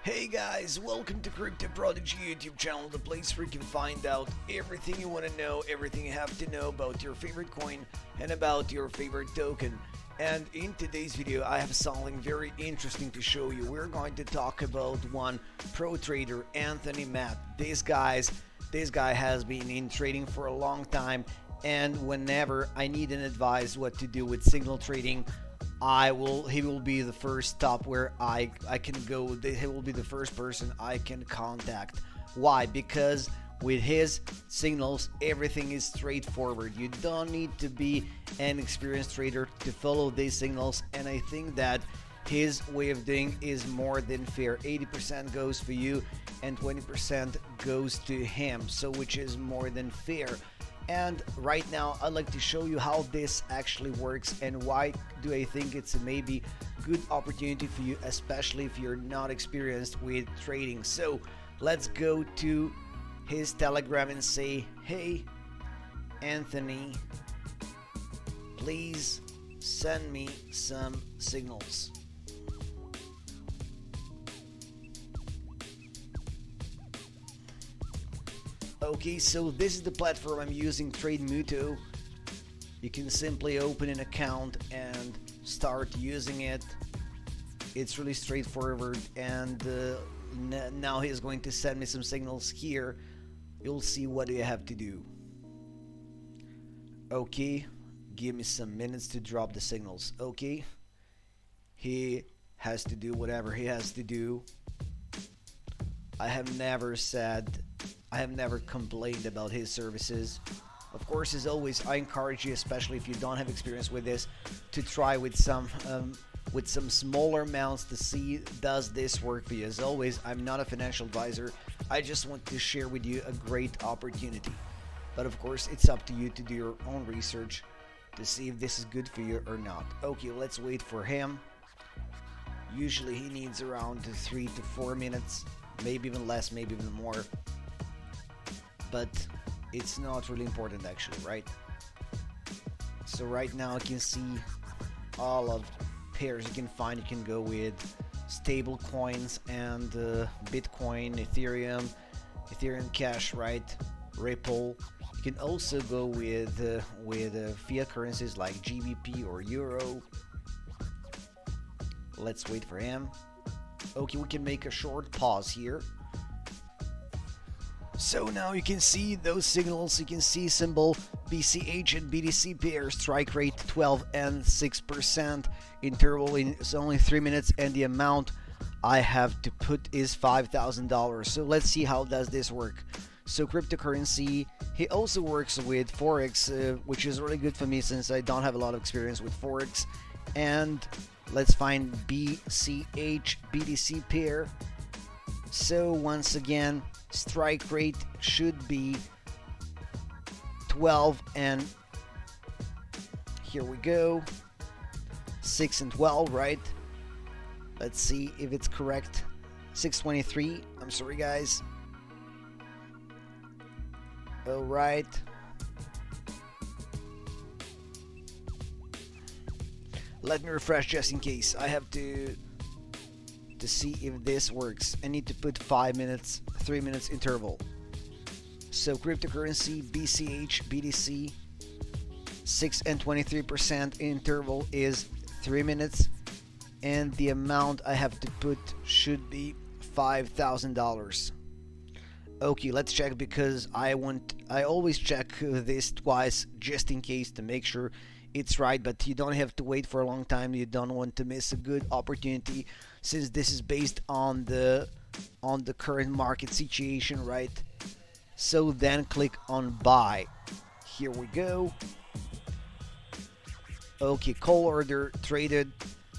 Hey guys, welcome to Crypto Prodigy YouTube channel, the place where you can find out everything you want to know, everything you have to know about your favorite coin and about your favorite token. And in today's video, I have something very interesting to show you. We're going to talk about one pro trader, Anthony Matt. This guy has been in trading for a long time, and whenever I need an advice what to do with signal trading, he will be the first stop where I can go. He will be the first person I can contact. Why? Because with his signals everything is straightforward. You don't need to be an experienced trader to follow these signals, and I think that his way of doing is more than fair. 80% goes for you and 20% goes to him, so which is more than fair. And right now I'd like to show you how this actually works and why do I think it's a maybe good opportunity for you, especially if you're not experienced with trading. So let's go to his Telegram and say, hey Anthony, please send me some signals. Okay, so this is the platform I'm using, TradeMuto. You can simply open an account and start using it. It's really straightforward, and now he's going to send me some signals here. You'll see what you have to do. Okay, give me some minutes to drop the signals. Okay, he has to do whatever he has to do. I have never complained about his services. Of course, as always, I encourage you, especially if you don't have experience with this, to try with some smaller amounts to see does this work for you. As always, I'm not a financial advisor. I just want to share with you a great opportunity. But of course, it's up to you to do your own research to see if this is good for you or not. Okay, let's wait for him. Usually he needs around 3 to 4 minutes, maybe even less, maybe even more. But it's not really important actually, right? So right now you can see all of pairs you can find. You can go with stable coins and Bitcoin, Ethereum Cash, right? Ripple. You can also go with fiat currencies like GBP or Euro. Let's wait for him. Okay, we can make a short pause here. So now you can see those signals. You can see symbol BCH and BTC pair, strike rate 12 and 6%, interval is only 3 minutes, and the amount I have to put is $5,000. So let's see how does this work. So cryptocurrency, he also works with forex, which is really good for me since I don't have a lot of experience with forex. And let's find BCH BTC pair. So once again, strike rate should be 12 and here we go, 6 and 12, right? Let's see if it's correct. 623. I'm sorry guys. All right. Let me refresh just in case. I have to see if this works. I need to put 5 minutes, 3 minutes interval. So cryptocurrency BCH BTC 6 and 23% interval is 3 minutes, and the amount I have to put should be $5,000. Okay, let's check because I always check this twice just in case to make sure it's right, but you don't have to wait for a long time. You don't want to miss a good opportunity since this is based on the current market situation, right? So then click on buy. Here we go. Okay, call order traded.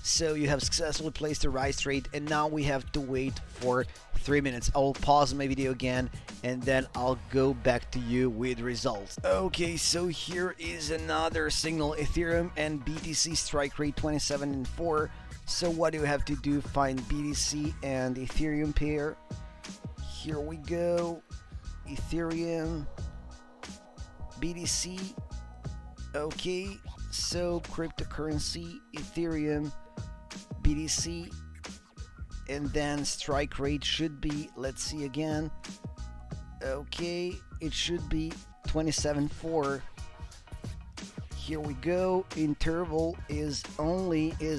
So you have successfully placed a rise trade, and now we have to wait for 3 minutes. I will pause my video again and then I'll go back to you with results. Okay, so here is another signal, Ethereum and BTC strike rate 27 and 4. So what do you have to do? Find BTC and Ethereum pair. Here we go. Ethereum, BTC. Okay, so cryptocurrency, Ethereum, BTC. and then strike rate should be, let's see again, okay, it should be 27.4. Here we go. Interval is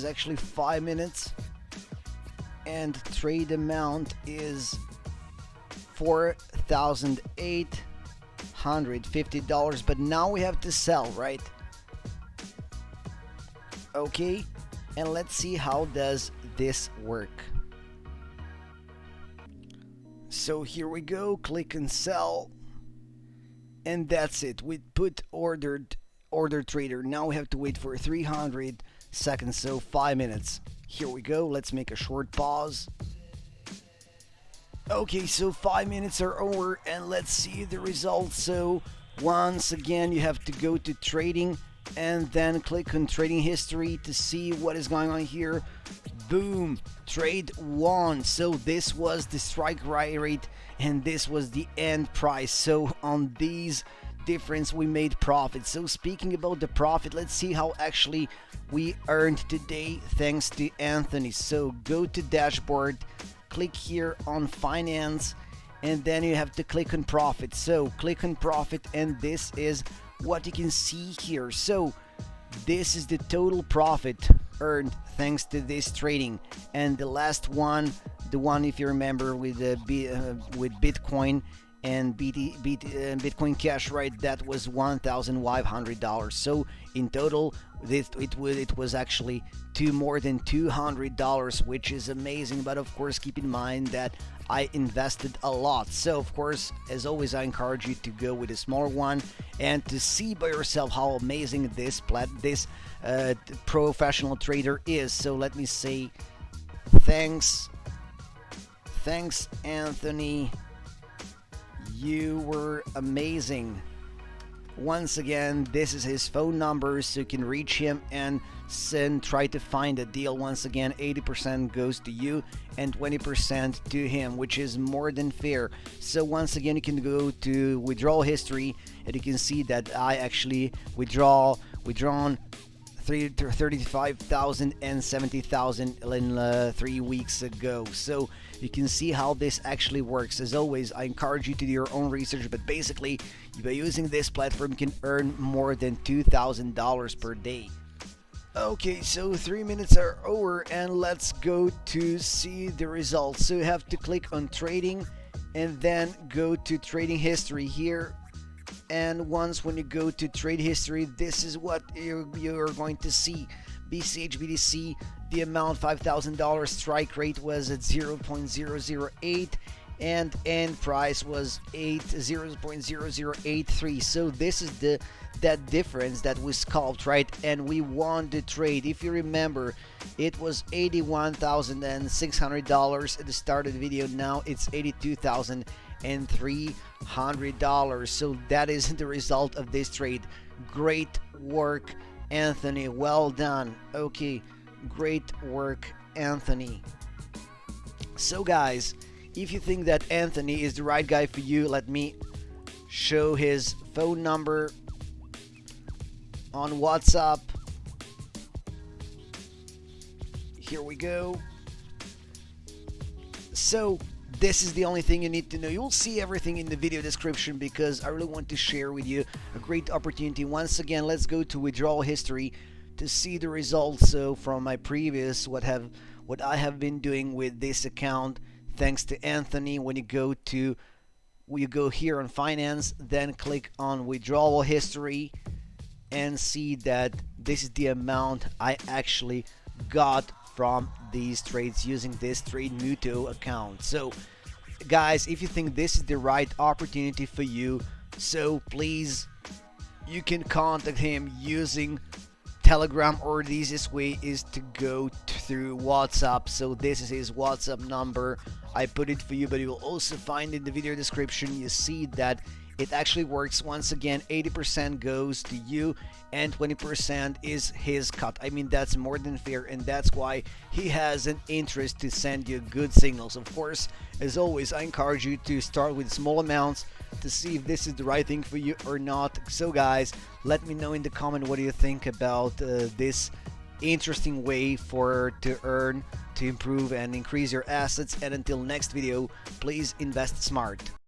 actually 5 minutes, and trade amount is $4,850. But now we have to sell, right? Okay, and let's see how does this work. So here we go. Click and sell, and that's it. We put order trader. Now we have to wait for 300 seconds, so 5 minutes. Here we go. Let's make a short pause. Okay, so 5 minutes are over, and let's see the results. So once again, you have to go to trading and then click on trading history to see what is going on here. Boom, trade won. So this was the strike rate and this was the end price. So on these difference we made profit. So speaking about the profit, let's see how actually we earned today thanks to Anthony. So go to dashboard, click here on finance, and then you have to click on profit. So click on profit, and this is what you can see here. So this is the total profit earned thanks to this trading. And the last one, the one if you remember with Bitcoin and Bitcoin Cash, right, that was $1,500. So in total it was actually more than $200, which is amazing. But of course, keep in mind that I invested a lot. So of course, as always, I encourage you to go with a smaller one and to see by yourself how amazing this professional trader is. So let me say thanks Anthony, you were amazing. Once again, this is his phone number, so you can reach him and try to find a deal. Once again, 80% goes to you and 20% to him, which is more than fair. So once again, you can go to withdrawal history, and you can see that I actually withdrawn 35,000 and 70,000 in 3 weeks ago. So you can see how this actually works. As always, I encourage you to do your own research, but basically by using this platform you can earn more than $2,000 per day. Okay, so 3 minutes are over, and let's go to see the results. So you have to click on trading and then go to trading history here. And when you go to trade history, this is what you're going to see. BCH BTC, the amount $5,000, strike rate was at 0.008, and end price was 0.0083. So this is that difference that we scalped, right? And we won the trade. If you remember, it was $81,600 at the start of the video. Now it's $82,300. So that is the result of this trade. Great work, Anthony. Well done. Okay, great work, Anthony. So guys, if you think that Anthony is the right guy for you, let me show his phone number on WhatsApp. Here we go. So this is the only thing you need to know. You'll see everything in the video description because I really want to share with you a great opportunity. Once again, let's go to withdrawal history to see the results. So from my previous, what I have been doing with this account, thanks to Anthony. When you go here on finance, then click on withdrawal history and see that this is the amount I actually got from these trades using this Trade Muto account. So guys, if you think this is the right opportunity for you, so please, you can contact him using Telegram, or the easiest way is to go through WhatsApp. So this is his WhatsApp number. I put it for you, but you will also find in the video description. You see that it actually works. Once again, 80% goes to you and 20% is his cut. I mean, that's more than fair, and that's why he has an interest to send you good signals. Of course, as always, I encourage you to start with small amounts to see if this is the right thing for you or not. So guys, let me know in the comment what do you think about this interesting way to earn to improve and increase your assets. And until next video, please invest smart.